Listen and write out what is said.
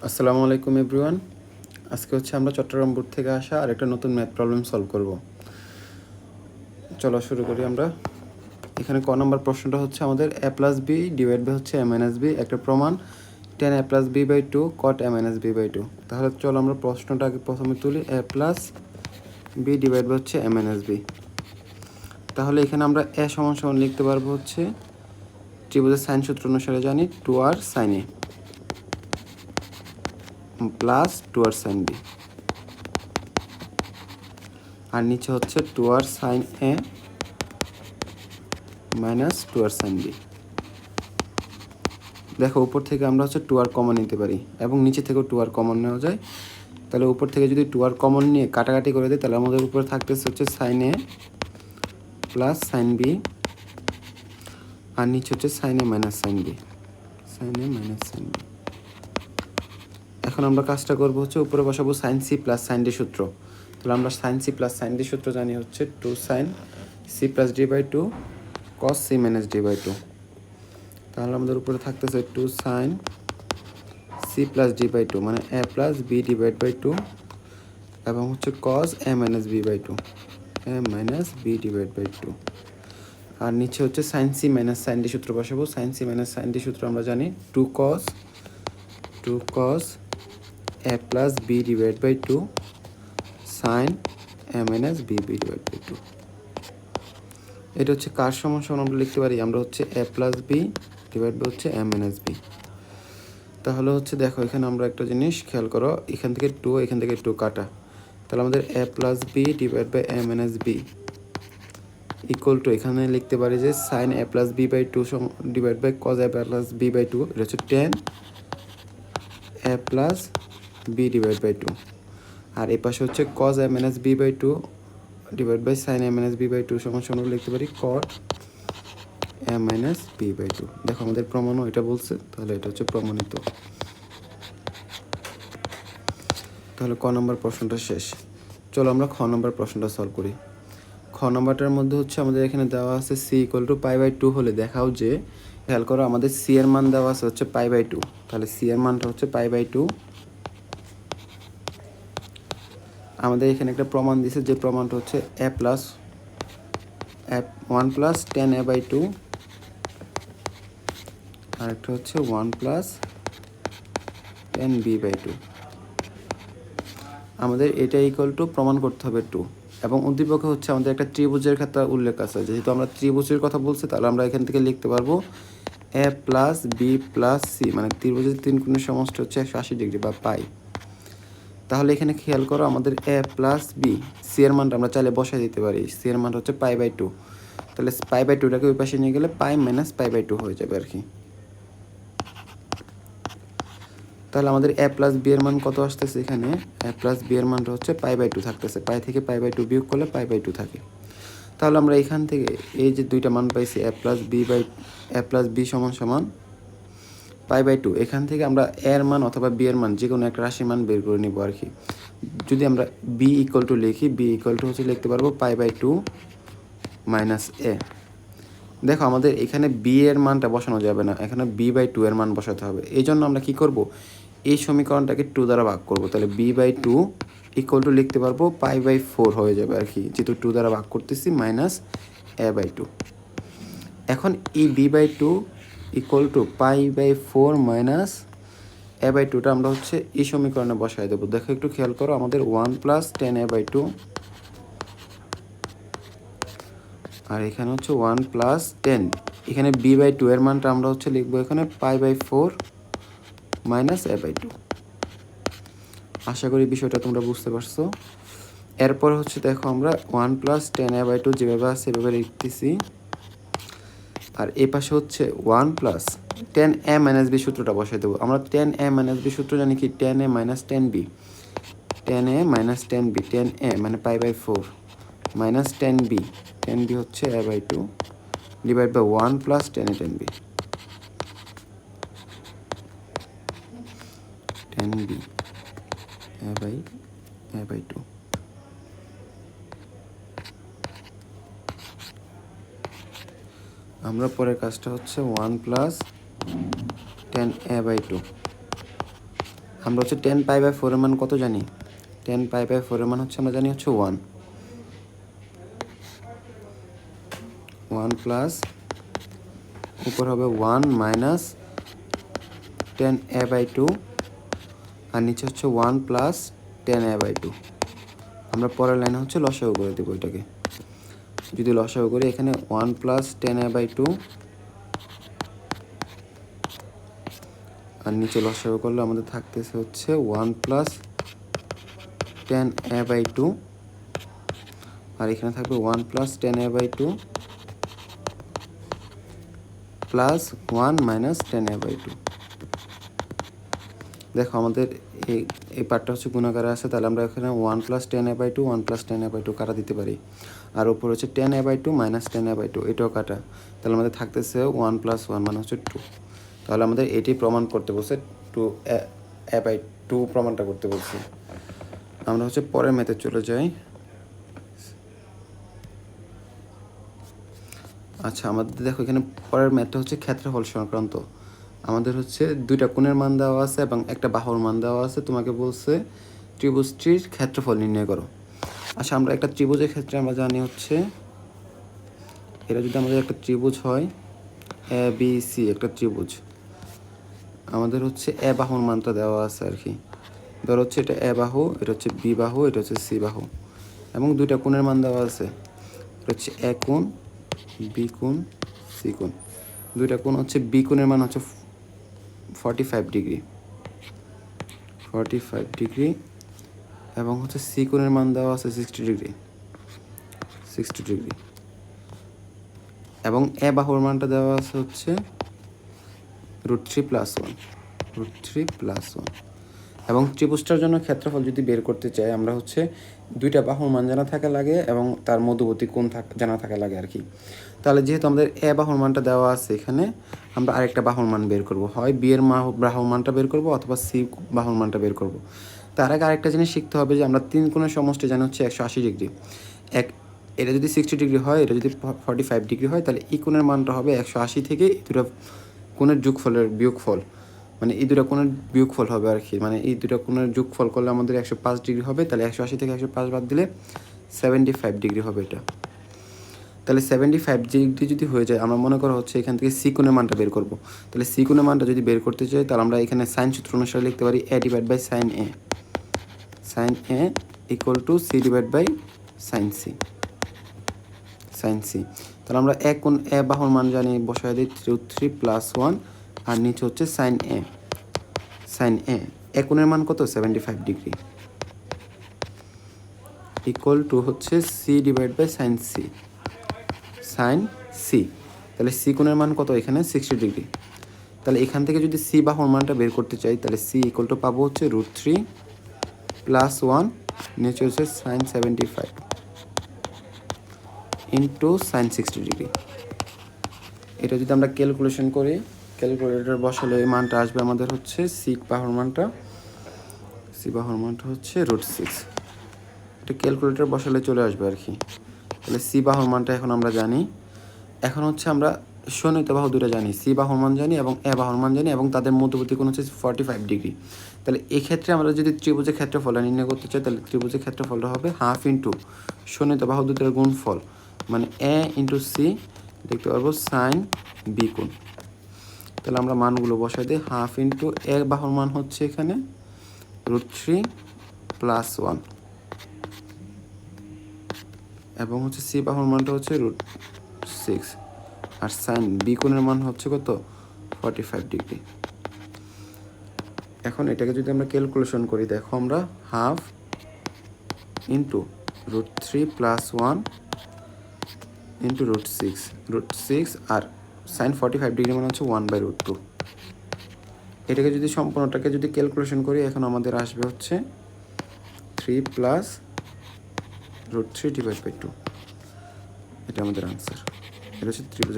আসসালামু আলাইকুম এভরিওয়ান। আজকে হচ্ছে আমরা চট্টগ্রাম বোর্ড থেকে আসা আর একটা নতুন ম্যাথ প্রবলেম সলভ করব। চলো শুরু করি আমরা। এখানে ক নম্বর প্রশ্নটা হচ্ছে আমাদের a plus B divide by হচ্ছে a মাইনাস বি একটা প্রমাণ tan a plus B by two cot a minus B by two. তাহলে চলো আমরা প্রশ্নটা আগে প্রথমে তুলি a plus B divide by হচ্ছে a মাইনাস বি। তাহলে এখানে আমরা a সমান সমান লিখতে পারবো হচ্ছে ত্রিভুজের সাইন সূত্র অনুসারে জানি two R sign A plus two R sign B, আর নিচে হচ্ছে two R sign A minus two R sign B. দেখো উপর থেকে আমরা হচ্ছে টু আর কমন নিতে পারি এবং নিচে থেকেও টু আর কমন নেওয়া যায়। তাহলে উপর থেকে যদি টু আর কমন নিয়ে কাটাকাটি করে দিই তাহলে আমাদের উপরে থাকতেছে হচ্ছে sine A plus sine B, আর নিচে হচ্ছে sine A minus sine B, sine A minus sine B. এখন আমরা কাজটা করবো হচ্ছে উপরে বসাবো sine C plus sine D সূত্র। তাহলে আমরা sine C plus sine D সূত্র জানি হচ্ছে two sine C plus D by two cos C minus D by two. তাহলে আমাদের উপরে থাকতেছে two sine C plus D by two মানে এ plus B divide by two এবং হচ্ছে cos A minus B by two, A minus B divide by two. আর নিচে হচ্ছে sine C minus sine D সূত্র বসাবো। Sine C minus sine D সূত্র আমরা জানি two cos A plus B divide by two sine A minus B B divide by two. এটা হচ্ছে কার সমান সমান আমরা লিখতে পারি, আমরা হচ্ছে A plus B divide by হচ্ছে এ মাইনাস বি। তাহলে হচ্ছে দেখো এখানে আমরা একটা জিনিস খেয়াল করো, এখান থেকে টু কাটা। তাহলে আমাদের A plus B divide by A minus B equal to এখানে লিখতে পারি যে sine A plus B by two divide by cos A plus B by two, এটা হচ্ছে tan A plus B divide by two. আর এই পাশে হচ্ছে cos A minus B by two divide by sine A minus B by two সমান সমান লিখতে পারি cot A minus B by two. দেখো আমাদের প্রমাণও এটা বলছে, তাহলে এটা হচ্ছে প্রমাণিত। তাহলে ক নম্বর প্রশ্নটা শেষ। চলো আমরা খ নম্বর প্রশ্নটা সলভ করি। খ নম্বরটার মধ্যে হচ্ছে আমাদের এখানে দেওয়া আছে C equal to pi by two হলে দেখাও যে, খেয়াল করো আমাদের সি এর মান দেওয়া আছে হচ্ছে পাই বাই টু। তাহলে সি এর মানটা হচ্ছে পাই বাই টু। আমাদের এখানে একটা প্রমাণ দিছে, যে প্রমাণটা হচ্ছে A plus one plus tan A by two, আর একটা হচ্ছে one plus tan B by two. আমাদের এটা ইকুয়াল টু প্রমাণ করতে হবে টু, এবং উদ্দীপকে হচ্ছে আমাদের একটা ত্রিভুজের ক্ষেত্রে উল্লেখ আছে। যেহেতু আমরা ত্রিভুজের কথা বলছি তাহলে আমরা এখান থেকে লিখতে পারবো এ প্লাস বি প্লাস সি, মানে ত্রিভুজের তিন কোণের সমষ্টি হচ্ছে 180 ডিগ্রি বা পাই। তাহলে এখানে খেয়াল করো আমাদের এ প্লাস বি, সি এর মানটা আমরা চাইলে বসাই দিতে পারি। সি এর মানটা হচ্ছে পাই বাই টু। তাহলে পাই বাই টুটাকে ওই পাশে নিয়ে গেলে পাই মাইনাস পাই বাই টু হয়ে যাবে আর কি। তাহলে আমাদের এ প্লাস বি এর মান কত আসতেছে, এখানে এ প্লাস বি এর মানটা হচ্ছে পাই বাই টু থাকতেছে। পাই থেকে পাই বাই টু বিয়োগ করলে পাই বাই টু থাকে। তাহলে আমরা এখান থেকে এই যে দুইটা মান পাইছি এ প্লাস বি সমান সমান পাই বাই টু, এখান থেকে আমরা এর মান অথবা বি এর মান যে কোনো একটা রাশির মান বের করে নিব আর কি। যদি আমরা বি ইকুয়াল টু লিখি, বি ইকুয়াল টু হচ্ছে লিখতে পারবো পাই বাই টু মাইনাস এ। দেখো আমাদের এখানে বি এর মানটা বসানো যাবে না, এখানে বি বাই টু এর মান বসাতে হবে। এই জন্য আমরা কি করব, এই সমীকরণটাকে টু দ্বারা ভাগ করব। তাহলে B by two equal to লিখতে পারবো পাই বাই ফোর হয়ে যাবে আর কি, যেহেতু টু দ্বারা ভাগ করতেছি মাইনাস এ বাই টু। এখন এই B by two equal to pi by four minus A by টুটা আমরা হচ্ছে এই সমীকরণে বসাই দেবো। দেখো একটু খেয়াল করো, আমাদের one plus tan A by two, আর এখানে হচ্ছে ওয়ান প্লাস টেন, এখানে বি বাই টু এর মানটা আমরা হচ্ছে লিখবো এখানে pi by four minus A by two. আশা করি বিষয়টা তোমরা বুঝতে পারছো। এরপর হচ্ছে দেখো আমরা one plus tan A by two যেভাবে আছে সেভাবে লিখতেছি, আর এই পাশে হচ্ছে one plus tan A minus B সূত্রটা বসাই দেবো। আমরা টেন এ মাইনাস বি সূত্র জানি কি, tan A minus tan B, tan A minus tan B, tan A মানে pi by four minus tan B হচ্ছে A by two divide by one plus tan A tan B, tan B A by two. আমরা পরের কাজটা হচ্ছে one plus tan A by two, আমরা হচ্ছে 10π/4 এর মান কত জানি? 10π/4 এর মান হচ্ছে আমরা জানি হচ্ছে 1 প্লাস উপর হবে 1 মাইনাস 10a/2 আর নিচে হচ্ছে 1 প্লাস 10a/2। আমরা পরের লাইনে হচ্ছে লসাগু করে দেবো এটাকে। যদি লসাগু করি এখানে 1 প্লাস 10a/2 আর নিচে লসাগু করলে আমাদের থাকতেছে হচ্ছে 1 প্লাস 10a/2 আর এখানে থাকবে 1 plus 10a/2 plus 1 minus 10a/2। দেখো আমাদের এই পার্টটা হচ্ছে গুণাকারে আছে, তাহলে আমরা এখানে 1 প্লাস 10a/2 1 প্লাস 10a/2 কাটা দিতে পারি। আর উপর হচ্ছে 10a/2 মাইনাস 10a/2 এটাও কাটা, তাহলে আমাদের থাকতেছে 1 প্লাস 1 মানে হচ্ছে 2। তাহলে আমাদের এটি প্রমাণ করতে বলছে 2a/2 প্রমাণটা করতে বলছে। আমরা হচ্ছে পরের ম্যাথে চলে যাই। আচ্ছা আমাদের দেখো এখানে পরের ম্যাথটা হচ্ছে ক্ষেত্রফল সংক্রান্ত। আমাদের হচ্ছে দুইটা কোণের মান দেওয়া আছে এবং একটা বাহুর মান দেওয়া আছে। তোমাকে বলছে ত্রিভুজটির ক্ষেত্রফল নির্ণয় করো। আচ্ছা আমরা একটা ত্রিভুজের ক্ষেত্রে আমরা জানি হচ্ছে এটা যদি আমাদের একটা ত্রিভুজ হয় ABC একটা ত্রিভুজ, আমাদের হচ্ছে এ বাহুর মানটা দেওয়া আছে আর কি। ধর হচ্ছে এটা এ বাহু, এটা হচ্ছে বি বাহু, এটা হচ্ছে সি বাহু এবং দুইটা কোণের মান দেওয়া আছে। এটা হচ্ছে এ কোণ, বি কোণ, সি কোণ। দুইটা কোণ হচ্ছে বি কোণের মান হচ্ছে 45 ডিগ্রি এবং হচ্ছে সি কোণের মান দেওয়া আছে 60 ডিগ্রি এবং এ বাহুর মানটা দেওয়া আছে হচ্ছে √3+1 এবং ত্রিভুজটার জন্য ক্ষেত্রফল যদি বের করতে চাই আমরা হচ্ছে দুইটা বাহুর মান জানা থাকা লাগে এবং তার মধ্যবর্তী কোণ জানা থাকা লাগে আর কি। তাহলে যেহেতু আমাদের এ বাহুর মানটা দেওয়া আছে এখানে, আমরা আরেকটা বাহুর মান বের করব, হয় বি এর বাহুর মানটা বের করব অথবা সি বাহুর মানটা বের করব। তার আগে আরেকটা জিনিস শিখতে হবে যে আমরা তিন কোণের সমষ্টি জানি হচ্ছে 180 ডিগ্রি। এটা যদি 60 ডিগ্রি হয়, এটা যদি 45 ডিগ্রি হয়, তাহলে এই কোণের মানটা হবে 180 থেকে এই দুটো কোণের বিয়োগফল, মানে এই দুটো কোণের বিয়োগফল হবে আর কি। মানে এই দুটো কোণের যোগফল করলে আমাদের 105 ডিগ্রি হবে। তাহলে 180 থেকে 105 বাদ দিলে 75 ডিগ্রি হবে এটা। তাহলে 75 ডিগ্রি যদি হয়ে যায়, আমরা মনে করা হচ্ছে এখান থেকে সি কোণের মানটা বের করব। তাহলে সি কোণের মানটা যদি বের করতে চাই তাহলে আমরা এখানে সাইন সূত্র অনুসারে লিখতে পারি a/sin a = c/sin c। তাহলে আমরা এ বাহুর মান জানি, বসায় দিই √3+1 আর নিচে হচ্ছে sin a কোণের মান কত 75 ডিগ্রি হচ্ছে c/sin c। তাহলে সি কোণের মান কত এখানে 60 ডিগ্রি। তাহলে এখান থেকে যদি সি বাহুর মানটা বের করতে চাই তাহলে c পাবো হচ্ছে √3+1 নিচে হচ্ছে sin 75 sin 60 ডিগ্রি। এটা যদি আমরা ক্যালকুলেশন করি, ক্যালকুলেটর বসালে এই মানটা আসবে আমাদের হচ্ছে সি বাহুর মানটা হচ্ছে √6। এটা ক্যালকুলেটর বসালে চলে আসবে আর কি। তাহলে সি বাহুর মানটা এখন আমরা জানি। এখন হচ্ছে আমরা শোণিত বাহু দুটো জানি, সি বাহুর মান জানি এবং এ বাহুর মান জানি এবং তাদের মধ্যবর্তী কোণ হচ্ছে 45 ডিগ্রি। তাহলে এই ক্ষেত্রে আমরা যদি ত্রিভুজের ক্ষেত্রফল নির্ণয় করতে চাই তাহলে ত্রিভুজের ক্ষেত্রফলটা হবে হাফ ইন্টু শোণিত বাহু দুটোর গুণফল, মানে এ ইন্টু সি দেখতে পারবো সাইন বি কোণ। তাহলে আমরা মানগুলো বসাই দিই। হাফ ইন্টু এ বাহুর মান হচ্ছে এখানে √3+1 এবং হচ্ছে সি বাহুর মানটা হচ্ছে √6 আর সাইন বি কোণের মান হচ্ছে কত 45 ডিগ্রি। এখন এটাকে যদি আমরা ক্যালকুলেশন করি, দেখো আমরা হাফ ইন্টু √3+1 ইন্টু √6 আর সাইন 45 ডিগ্রি মানে হচ্ছে 1/√2। এটাকে যদি সম্পূর্ণটাকে যদি ক্যালকুলেশন করি এখন আমাদের আসবে হচ্ছে 3 + √3/2। এটা আমাদের আনসার। এটা হচ্ছে ত্রিভুজ।